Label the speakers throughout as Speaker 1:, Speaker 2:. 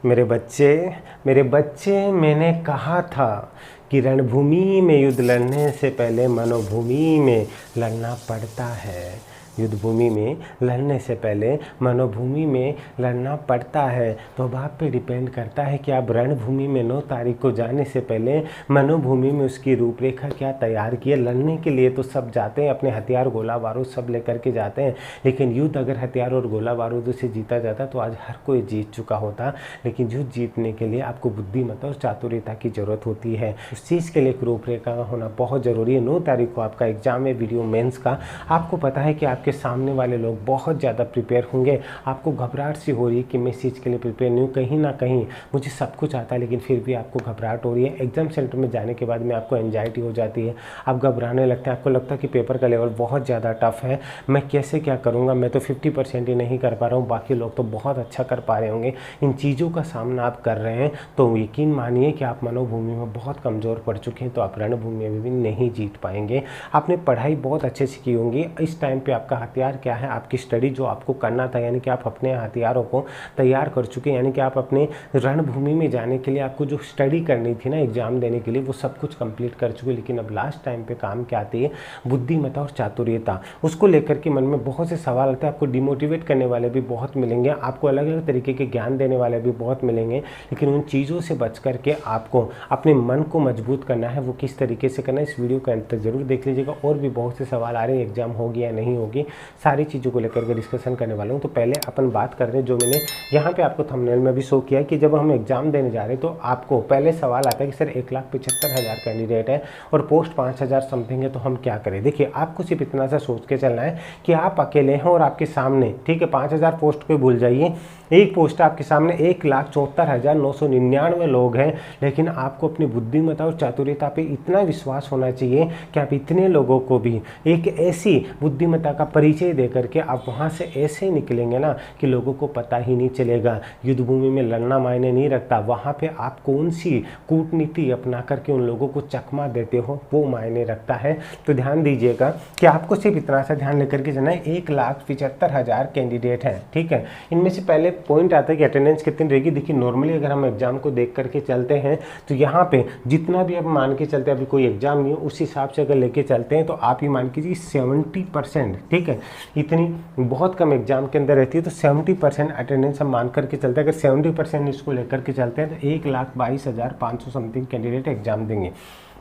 Speaker 1: मेरे बच्चे मैंने कहा था कि रणभूमि में युद्ध लड़ने से पहले मनोभूमि में लड़ना पड़ता है। युद्धभूमि में लड़ने से पहले मनोभूमि में लड़ना पड़ता है। तो अब आप पे डिपेंड करता है कि आप रणभूमि में 9 तारीख को जाने से पहले मनोभूमि में उसकी रूपरेखा क्या तैयार की है। लड़ने के लिए तो सब जाते हैं, अपने हथियार गोला बारूद सब लेकर के जाते हैं, लेकिन युद्ध अगर हथियार और गोला बारूद से जीता जाता तो आज हर कोई जीत चुका होता। लेकिन युद्ध जीतने के लिए आपको बुद्धिमत्ता और चातुर्यता की जरूरत होती है। उस चीज़ के लिए एक रूपरेखा होना बहुत ज़रूरी है। 9 तारीख को आपका एग्जाम है वीडियो मेंस का। आपको पता है कि आपके सामने वाले लोग बहुत ज़्यादा प्रिपेयर होंगे। आपको घबराहट सी हो रही है कि मैं इस चीज़ के लिए प्रिपेयर नहीं हूँ, कहीं ना कहीं मुझे सब कुछ आता है लेकिन फिर भी आपको घबराहट हो रही है। एग्जाम सेंटर में जाने के बाद में आपको एंजाइटी हो जाती है, आप घबराने लगते हैं, आपको लगता है कि पेपर का लेवल बहुत ज़्यादा टफ है, मैं कैसे क्या करूँगा, मैं तो 50% ही नहीं कर पा रहा हूँ, बाकी लोग तो बहुत अच्छा कर पा रहे होंगे। इन चीज़ों का सामना आप कर रहे हैं तो यकीन मानिए कि आप मनोभूमि में बहुत कमज़ोर पड़ चुके हैं, तो आप रणभूमि में भी नहीं जीत पाएंगे। आपने पढ़ाई बहुत अच्छे से की होंगी। इस टाइम पे आपका हथियार क्या है, आपकी स्टडी जो आपको करना था, यानी कि आप अपने हथियारों को तैयार कर चुके हैं, यानी कि आप अपने रणभूमि में जाने के लिए आपको जो स्टडी करनी थी ना एग्जाम देने के लिए, वो सब कुछ कंप्लीट कर चुके। लेकिन अब लास्ट टाइम पे काम क्या आती है, बुद्धिमत्ता और चातुर्यता। उसको लेकर के मन में बहुत से सवाल आते हैं। आपको डिमोटिवेट करने वाले भी बहुत मिलेंगे, आपको अलग अलग तरीके के ज्ञान देने वाले भी बहुत मिलेंगे, लेकिन उन चीज़ों से बच करके आपको अपने मन को मजबूत करना है। वो किस तरीके से करना है, इस वीडियो के अंत तक जरूर देख लीजिएगा। और भी बहुत से सवाल आ रहे हैं, एग्जाम होगी या नहीं होगी, सारी चीज़ों को लेकर के डिस्कशन करने वाला हूँ। तो पहले अपन बात कर रहे हैं, जो मैंने यहाँ पे आपको थंबनेल में भी शो किया है कि जब हम एग्जाम देने जा रहे हैं तो आपको पहले सवाल आता है कि सर 1,75,000 कैंडिडेट है और पोस्ट 5,000 समथिंग है, तो हम क्या करें। देखिए, आपको सिर्फ इतना सा सोच के चलना है कि आप अकेले हैं और आपके सामने, ठीक है, 5,000 पोस्ट को भूल जाइए, एक पोस्ट आपके सामने 1,74,999 लोग हैं, लेकिन आपको अपनी बुद्धिमत्ता और चातुर्यता पे इतना विश्वास होना चाहिए कि आप इतने लोगों को भी एक ऐसी बुद्धिमत्ता का परिचय दे करके आप वहाँ से ऐसे निकलेंगे ना कि लोगों को पता ही नहीं चलेगा। युद्धभूमि में लड़ना मायने नहीं रखता, वहाँ पे आप कौन सी कूटनीति अपना करके उन लोगों को चकमा देते हो वो मायने रखता है। तो ध्यान दीजिएगा कि आपको सिर्फ इतना सा ध्यान लेकर के जाना है, 1,75,000 कैंडिडेट हैं, ठीक है। इनमें से पहले पॉइंट आता है कि अटेंडेंस कितनी रहेगी। देखिए, नॉर्मली अगर हम एग्जाम को देख करके चलते हैं तो यहाँ पे जितना भी आप मान के चलते हैं, अभी कोई एग्जाम नहीं है, उस हिसाब से अगर लेके चलते हैं तो आप ये मान कीजिए 70%, ठीक है, इतनी बहुत कम एग्जाम के अंदर रहती है, तो 70% अटेंडेंस हम मान करके चलते हैं। अगर 70% इसको लेकर के चलते हैं तो 1,22,500 समथिंग कैंडिडेट एग्जाम देंगे।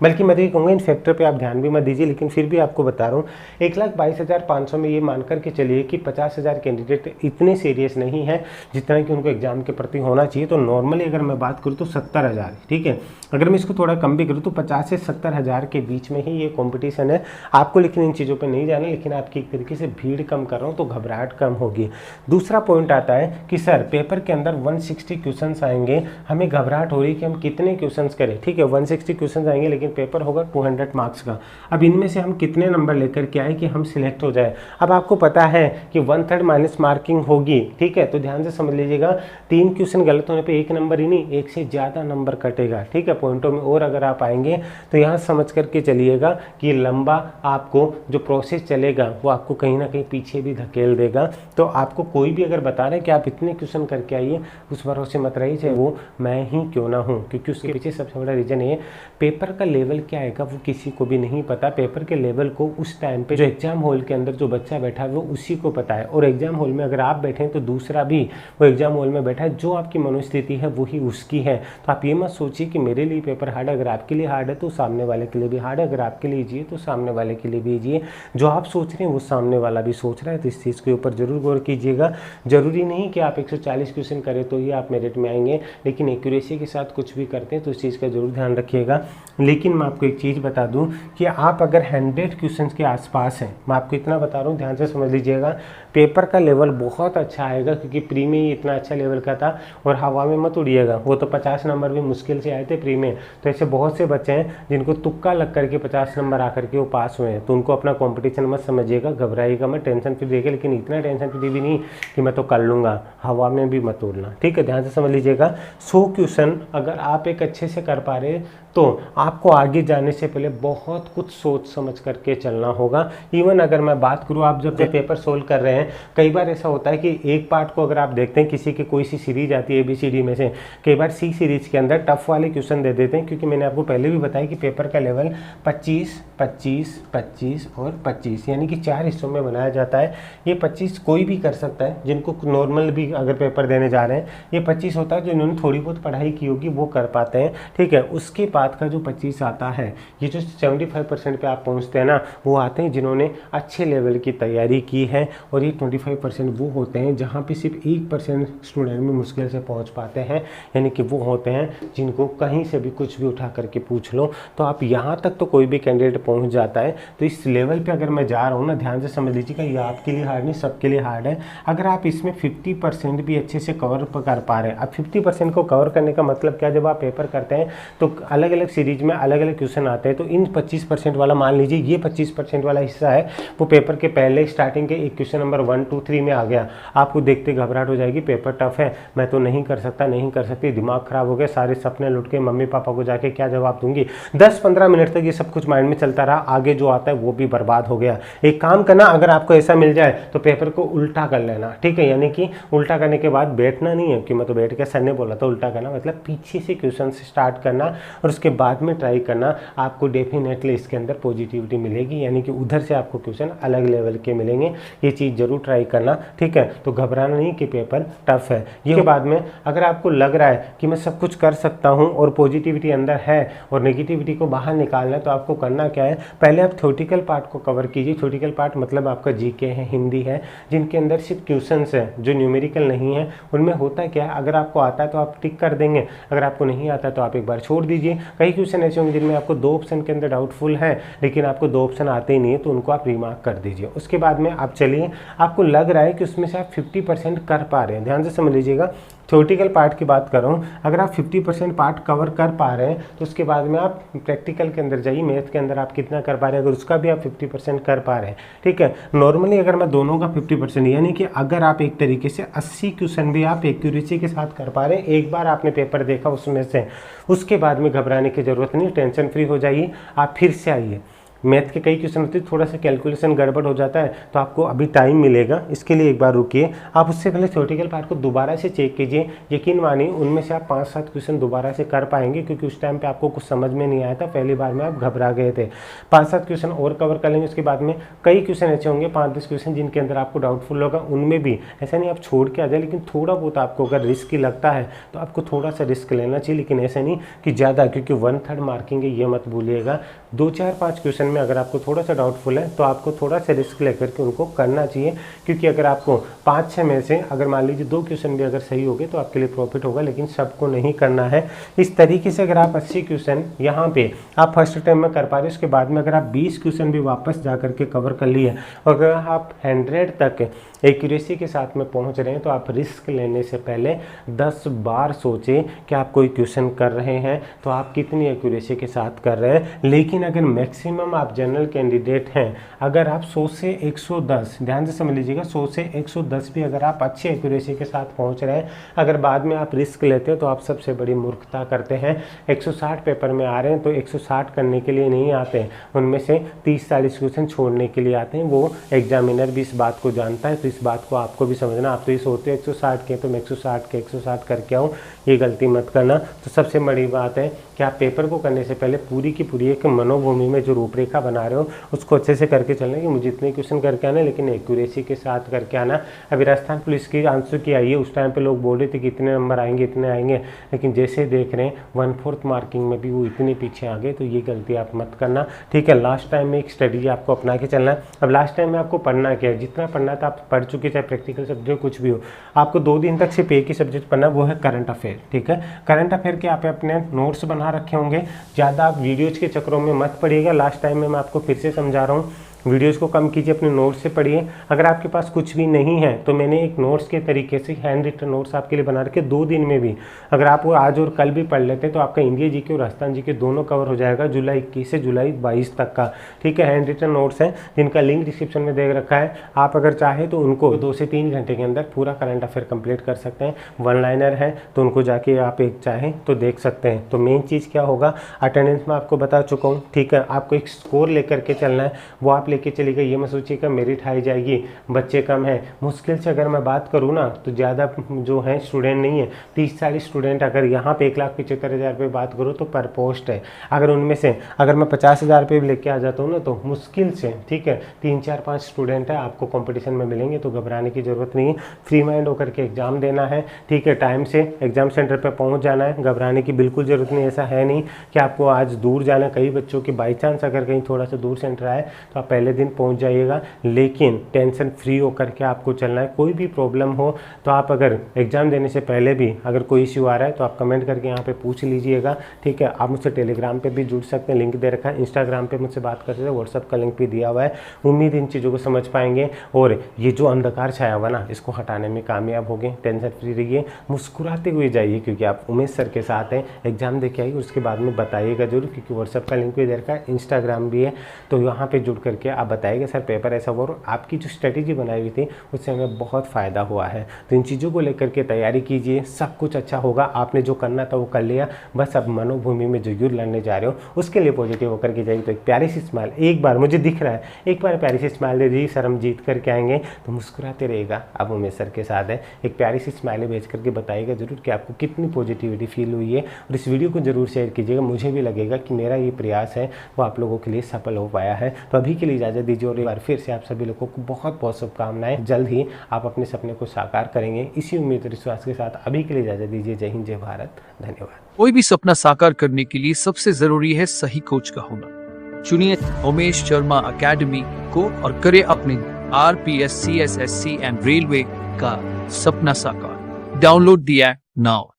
Speaker 1: बल्कि मैं तो ये कहूँगा इन फैक्टर पे आप ध्यान भी मत दीजिए, लेकिन फिर भी आपको बता रहा हूँ 1,22,500 में ये मान करके चलिए कि 50,000 कैंडिडेट इतने सीरियस नहीं है जितना कि उनको एग्जाम के प्रति होना चाहिए। तो नॉर्मली अगर मैं बात करूँ तो 70,000, ठीक है। अगर मैं इसको थोड़ा कम भी करूँ तो 50 से 70,000 के बीच में ही ये कॉम्पिटिशन है आपको, लेकिन इन चीज़ों पर नहीं जाना, लेकिन आपकी एक तरीके से भीड़ कम कर रहा हूँ तो घबराहट कम होगी। दूसरा पॉइंट आता है कि सर पेपर के अंदर 160 क्वेश्चन आएंगे, हमें घबराहट हो रही है कि हम कितने क्वेश्चन करें, ठीक है। 160 क्वेश्चन आएंगे लेकिन पेपर होगा 200 मार्क्स का। अब इनमें से हम कितने नंबर लेकर के आए कि हम सिलेक्ट हो जाए। अब आपको पता है कि 1/3 माइनस मार्किंग होगी, ठीक है। तो ध्यान से समझ लीजिएगा, 3 क्वेश्चन गलत होने पे 1 नंबर ही नहीं, 1 से ज़्यादा नंबर कटेगा, ठीक है, पॉइंटों में। और अगर आप आएंगे तो यहाँ समझ करके चलिएगा कि लंबा आपको जो प्रोसेस चलेगा वो आपको कहीं ना कहीं पीछे भी धकेल देगा। तो आपको कोई भी अगर बता रहे हैं कि आप इतने क्वेश्चन करके आइए, उस भरोसे मत रहिए, चाहे वो मैं ही क्यों ना हूँ, क्योंकि उसके पीछे सबसे बड़ा रीजन ये पेपर का लेवल क्या आएगा वो किसी को भी नहीं पता। पेपर के लेवल को उस टाइम पे जो एग्जाम हॉल के अंदर जो बच्चा बैठा है वो उसी को पता है, और एग्जाम हॉल में अगर आप बैठे हैं तो दूसरा भी वो एग्जाम हॉल में बैठा है, जो आपकी मनोस्थिति है वही उसकी है। तो आप ये मत सोचिए कि मेरे लिए पेपर हार्ड है, अगर आपके लिए हार्ड है तो सामने वाले के लिए भी हार्ड है, अगर आपके लिए ईजी है तो सामने वाले के लिए भी ईजी है। जो आप सोच रहे हैं वो सामने वाला भी सोच रहा है, तो इस चीज़ के ऊपर जरूर गौर कीजिएगा। जरूरी नहीं कि आप 140 क्वेश्चन करें तो ही आप मेरिट में आएंगे, लेकिन एक्यूरेसी के साथ कुछ भी करते हैं तो इस चीज़ का जरूर ध्यान रखिएगा। लेकिन मैं आपको एक चीज़ बता दूं कि आप अगर 100 क्वेश्चंस के आसपास हैं, मैं आपको इतना बता रहा हूँ, ध्यान से समझ लीजिएगा, पेपर का लेवल बहुत अच्छा आएगा, क्योंकि प्री में ही इतना अच्छा लेवल का था। और हवा में मत उड़िएगा, वो तो 50 नंबर भी मुश्किल से आए थे प्री में। तो ऐसे बहुत से बच्चे हैं जिनको तुक्का लग करके 50 नंबर आकर के वो पास हुए हैं, तो उनको अपना कॉम्पिटिशन मत समझिएगा, घबराइएगा मत, टेंशन फ्री रहिएगा, लेकिन इतना टेंशन फ्री भी नहीं कि मैं तो कर लूँगा, हवा में भी मत उड़ना, ठीक है। ध्यान से समझ लीजिएगा, 100 क्वेश्चन अगर आप एक अच्छे से कर पा रहे तो आपको आगे जाने से पहले बहुत कुछ सोच समझ करके चलना होगा। इवन अगर मैं बात करूँ, आप जब पेपर सोल्व कर रहे हैं, कई बार ऐसा होता है कि एक पार्ट को अगर आप देखते हैं, किसी की कोई सी सीरीज आती है ABCD में से, कई बार सी सीरीज के अंदर टफ वाले क्वेश्चन दे देते हैं, क्योंकि मैंने आपको पहले भी बताया कि पेपर का लेवल 25, 25, 25 और 25 यानी कि 4 हिस्सों में बनाया जाता है। ये 25 कोई भी कर सकता है, जिनको नॉर्मल भी अगर पेपर देने जा रहे हैं, ये 25 होता है जो इन्होंने थोड़ी बहुत पढ़ाई की होगी वो कर पाते हैं, ठीक है। उसके बाद का जो 25 आता है, ये जो 75% पे आप पहुंचते हैं ना, वो आते हैं जिन्होंने अच्छे लेवल की तैयारी की है, और ये 25% वो होते हैं जहाँ पे सिर्फ 1% स्टूडेंट भी मुश्किल से पहुँच पाते हैं, यानी कि वो होते हैं जिनको कहीं से भी कुछ भी उठा करके पूछ लो तो आप यहाँ तक तो कोई भी कैंडिडेट पहुँच जाता है। तो इस लेवल पे अगर मैं जा रहा हूँ ना, ध्यान से समझ लीजिएगा, ये आपके लिए हार्ड नहीं, सबके लिए हार्ड है। अगर आप इसमें 50% भी अच्छे से कवर कर पा रहे हैं, अब 50% को कवर करने का मतलब क्या, जब आप पेपर करते हैं तो अलग अलग सीरीज में अलग अलग क्वेश्चन आते हैं, तो इन 25% वाला, मान लीजिए ये 25% वाला हिस्सा है, वो पेपर के पहले स्टार्टिंग के एक क्वेश्चन नंबर 1, 2, 3 में आ गया, आपको देखते घबराहट हो जाएगी, पेपर टफ है, मैं तो नहीं कर सकता, नहीं कर सकती, दिमाग खराब हो गया, सारे सपने लुट के मम्मी पापा को जाके क्या जवाब दूंगी। 10-15 मिनट तक ये सब कुछ माइंड में चलता रहा, आगे जो आता है वो भी बर्बाद हो गया। एक काम करना, अगर आपको ऐसा मिल जाए तो पेपर को उल्टा कर लेना, ठीक है, यानी कि उल्टा करने के बाद बैठना नहीं है, कि मैं तो बैठ के, सर ने बोला तो उल्टा करना, मतलब पीछे से क्वेश्चन से स्टार्ट करना और उसके बाद में ट्राई करना, आपको डेफिनेटली इसके अंदर पॉजिटिविटी मिलेगी, यानी कि उधर से आपको क्वेश्चन अलग लेवल के मिलेंगे। ये चीज़ जरूर ट्राई करना, ठीक है। तो घबराना नहीं कि पेपर टफ है। ये के बाद में अगर आपको लग रहा है कि मैं सब कुछ कर सकता हूँ और पॉजिटिविटी अंदर है और नेगेटिविटी को बाहर निकालना है, तो आपको करना क्या है, पहले आप थ्योरेटिकल पार्ट को कवर कीजिए। थ्योरेटिकल पार्ट मतलब आपका जीके है, हिंदी है, जिनके अंदर सिर्फ क्वेश्चंस है जो न्यूमेरिकल नहीं है। उनमें होता क्या है, अगर आपको आता है तो आप टिक कर देंगे, अगर आपको नहीं आता तो आप एक बार छोड़ दीजिए। कई क्वेश्चन ऐसे होंगे जिनमें आपको 2 ऑप्शन के अंदर डाउटफुल है, लेकिन आपको 2 ऑप्शन आते ही नहीं है, तो उनको आप रिमार्क कर दीजिए। उसके बाद में आप चलिए, आपको लग रहा है कि उसमें से आप 50% कर पा रहे हैं, ध्यान से समझ लीजिएगा, थ्योरेटिकल पार्ट की बात कर रहा हूँ। अगर आप 50% पार्ट कवर कर पा रहे हैं तो उसके बाद में आप प्रैक्टिकल के अंदर जाइए, मैथ के अंदर आप कितना कर पा रहे हैं, अगर उसका भी आप 50% कर पा रहे हैं, ठीक है। नॉर्मली अगर मैं दोनों का 50%, यानी कि अगर आप एक तरीके से 80 क्वेश्चन भी आप एक्यूरेसी के साथ कर पा रहे हैं, एक बार आपने पेपर देखा उसमें से, उसके बाद में घबराने की जरूरत नहीं, टेंशन फ्री हो जाइए, आप फिर से आइए। मैथ के कई क्वेश्चन होते हैं, थोड़ा सा कैलकुलेशन गड़बड़ हो जाता है, तो आपको अभी टाइम मिलेगा, इसके लिए एक बार रुकिए। आप उससे पहले थ्योरेटिकल पार्ट को दोबारा से चेक कीजिए, यकीन मानिए उनमें से आप 5-7 क्वेश्चन दोबारा से कर पाएंगे, क्योंकि उस टाइम पे आपको कुछ समझ में नहीं आया था, पहली बार में आप घबरा गए थे। 5-7 क्वेश्चन और कवर कर लेंगे, उसके बाद में कई क्वेश्चन ऐसे होंगे, 5-10 क्वेश्चन जिनके अंदर आपको डाउटफुल होगा, उनमें भी ऐसा नहीं आप छोड़ के आ जाए, लेकिन थोड़ा बहुत आपको अगर रिस्क लगता है तो आपको थोड़ा सा रिस्क लेना चाहिए, लेकिन ऐसा नहीं कि ज़्यादा, क्योंकि 1/3 मार्किंग है, ये मत भूलिएगा। 2-4-5 क्वेश्चन में अगर आपको थोड़ा सा डाउटफुल है तो आपको थोड़ा सा रिस्क लेकर के उनको करना चाहिए, क्योंकि अगर आपको 5-6 में से अगर मान लीजिए 2 क्वेश्चन भी अगर सही हो गए तो आपके लिए प्रॉफिट होगा, लेकिन सबको नहीं करना है। इस तरीके से अगर आप 80 क्वेश्चन यहाँ पे आप फर्स्ट टाइम में कर पा रहे हैं, उसके बाद में अगर आप 20 क्वेश्चन भी वापस जा करके कवर कर लिए, और अगर आप 100 तक एक्यूरेसी के साथ में पहुँच रहे हैं, तो आप रिस्क लेने से पहले 10 बार सोचें कि आप कोई क्वेश्चन कर रहे हैं तो आप कितनी एक्यूरेसी के साथ कर रहे हैं। लेकिन अगर मैक्सिमम आप जनरल कैंडिडेट हैं, अगर आप 100 से 110, ध्यान से समझ लीजिएगा, 100 से 110 भी अगर आप अच्छे एक्यूरेसी के साथ पहुंच रहे हैं, अगर बाद में आप रिस्क लेते हो तो आप सबसे बड़ी मूर्खता करते हैं। 160 पेपर में आ रहे हैं तो 160 करने के लिए नहीं आते हैं, उनमें से 30-40 क्वेश्चन छोड़ने के लिए आते हैं। वो एग्जामिनर भी इस बात को जानता है, तो इस बात को आपको भी समझना। आप तो ये सोचते हो 160 के तो मैं 160 करके आऊँ, ये गलती मत करना। तो सबसे बड़ी बात है कि आप पेपर को करने से पहले पूरी की पूरी एक मनोभूमि में जो रूपरेखा बना रहे हो उसको अच्छे से करके चलना, कि मुझे इतने क्वेश्चन करके आना, लेकिन एक्यूरेसी के साथ करके आना। अभी राजस्थान पुलिस की आंसर की आई है, उस टाइम पे लोग बोल रहे थे कि इतने नंबर आएंगे, इतने आएंगे, लेकिन जैसे देख रहे हैं 1/4 मार्किंग में भी वो इतने पीछे आ गए। तो ये गलती आप मत करना, ठीक है। लास्ट टाइम में एक स्ट्रेटजी आपको अपना के चलना है। अब लास्ट टाइम में आपको पढ़ना क्या है, जितना पढ़ना था आप पढ़ चुके, चाहे प्रैक्टिकल सब्जेक्ट कुछ भी हो। आपको 2 दिन तक सिर्फ एक ही सब्जेक्ट पढ़ना, वो है करंट अफेयर, ठीक है। करंट अफेयर के आप अपने नोट्स बना रखे होंगे, ज़्यादा आप वीडियोज़ के चक्करों में मत पड़िएगा। लास्ट टाइम में मैं आपको फिर से समझा रहा हूँ, वीडियोज़ को कम कीजिए, अपने नोट्स से पढ़िए। अगर आपके पास कुछ भी नहीं है तो मैंने एक नोट्स के तरीके से हैंड रिटन नोट्स आपके लिए बना रखे, 2 दिन में भी अगर आप वो आज और कल भी पढ़ लेते हैं तो आपका इंडिया जी के और राजस्थान जी के दोनों कवर हो जाएगा, जुलाई 21 से जुलाई 22 तक का। ठीक है, हैंड रिटन नोट्स हैं जिनका लिंक डिस्क्रिप्शन में दे रखा है। आप अगर चाहें तो उनको 2 से 3 घंटे के अंदर पूरा करंट अफेयर कंप्लीट कर सकते हैं। वन लाइनर है तो उनको जाके आप एक चाहें तो देख सकते हैं। तो मेन चीज़ क्या होगा, अटेंडेंस में आपको बता चुका हूँ। ठीक है, आपको एक स्कोर लेकर के चलना है, वो आप लेके चलिएगा। ये मत सोचिएगा मेरिट हाई जाएगी, बच्चे कम हैं। मुश्किल से अगर मैं बात करूँ ना तो ज़्यादा जो है स्टूडेंट नहीं है, 30-40 स्टूडेंट। अगर यहाँ पे 1,75,000 रुपये बात करूँ तो पर पोस्ट है। अगर उनमें से अगर मैं 50,000 रुपये भी लेके आ जाता हूँ ना तो मुश्किल से, ठीक है, 3-4-5 स्टूडेंट है आपको कंपटीशन में मिलेंगे। तो घबराने की ज़रूरत नहीं है, फ्री माइंड होकर के एग्ज़ाम देना है। ठीक है, टाइम से एग्ज़ाम सेंटर पर पहुँच जाना है, घबराने की बिल्कुल ज़रूरत नहीं। ऐसा है नहीं कि आपको आज दूर जाना है। कई बच्चों की बाई चांस अगर कहीं थोड़ा सा दूर सेंटर आए तो आप पहले दिन पहुँच जाइएगा, लेकिन टेंशन फ्री होकर के आपको चलना है। कोई भी प्रॉब्लम हो तो आप अगर एग्ज़ाम देने से पहले भी अगर कोई इश्यू आ रहा है तो आप कमेंट करके यहाँ पे पूछ लीजिएगा। ठीक है, आप मुझसे टेलीग्राम पे भी जुड़ सकते हैं, लिंक दे रखा है। इंस्टाग्राम पे मुझसे बात कर सकते हैं, व्हाट्सअप का लिंक भी दिया हुआ है। उम्मीद इन चीज़ों को समझ पाएंगे और ये जो अंधकार छाया हुआ ना इसको हटाने में कामयाब हो गए। टेंशन फ्री रहिए, मुस्कुराते हुए जाइए क्योंकि आप उमेश सर के साथ हैं। एग्जाम देके आइए, उसके बाद में बताइएगा जरूर, क्योंकि व्हाट्सअप का लिंक भी दे रखा है, इंस्टाग्राम भी है। तो यहाँ पे जुड़ करके आप बताइएगा सर पेपर ऐसा हुआ और आपकी जो स्ट्रेटेजी बनाई हुई थी उससे हमें बहुत फ़ायदा हुआ है। तो इन चीज़ों को लेकर के तैयारी कीजिए, सब कुछ अच्छा होगा। आपने जो करना था वो कर लिया, बस अब मनोभूमि में जो युद्ध लड़ने जा रहे हो उसके लिए पॉजिटिव होकर के जाइए। तो एक प्यारी सी स्माइल, एक बार मुझे दिख रहा है, एक बार प्यारी सी स्माइल दे दीजिए। सर हम जीत करके आएंगे, तो मुस्कुराते रहेगा। अब उमेश सर के साथ है, एक प्यारी सी स्माइल भेज करके बताइएगा जरूर कि आपको कितनी पॉजिटिविटी फील हुई है। और इस वीडियो को जरूर शेयर कीजिएगा, मुझे भी लगेगा कि मेरा ये प्रयास है वो आप लोगों के लिए सफल हो पाया है। तो अभी के लिए इजाज़त दीजिए और एक बार फिर से आप सभी लोगों को बहुत बहुत शुभकामनाएं। जल्द ही आप अपने सपने को साकार करेंगे, इसी उम्मीद और विश्वास के साथ अभी के लिए इजाज़त दीजिए। जय हिंद, जय भारत, धन्यवाद।
Speaker 2: कोई भी सपना साकार करने के लिए सबसे जरूरी है सही कोच का होना। चुनिए उमेश शर्मा एकेडमी को और करे अपने RPS, CSSC एंड रेलवे का सपना साकार। Download the app now.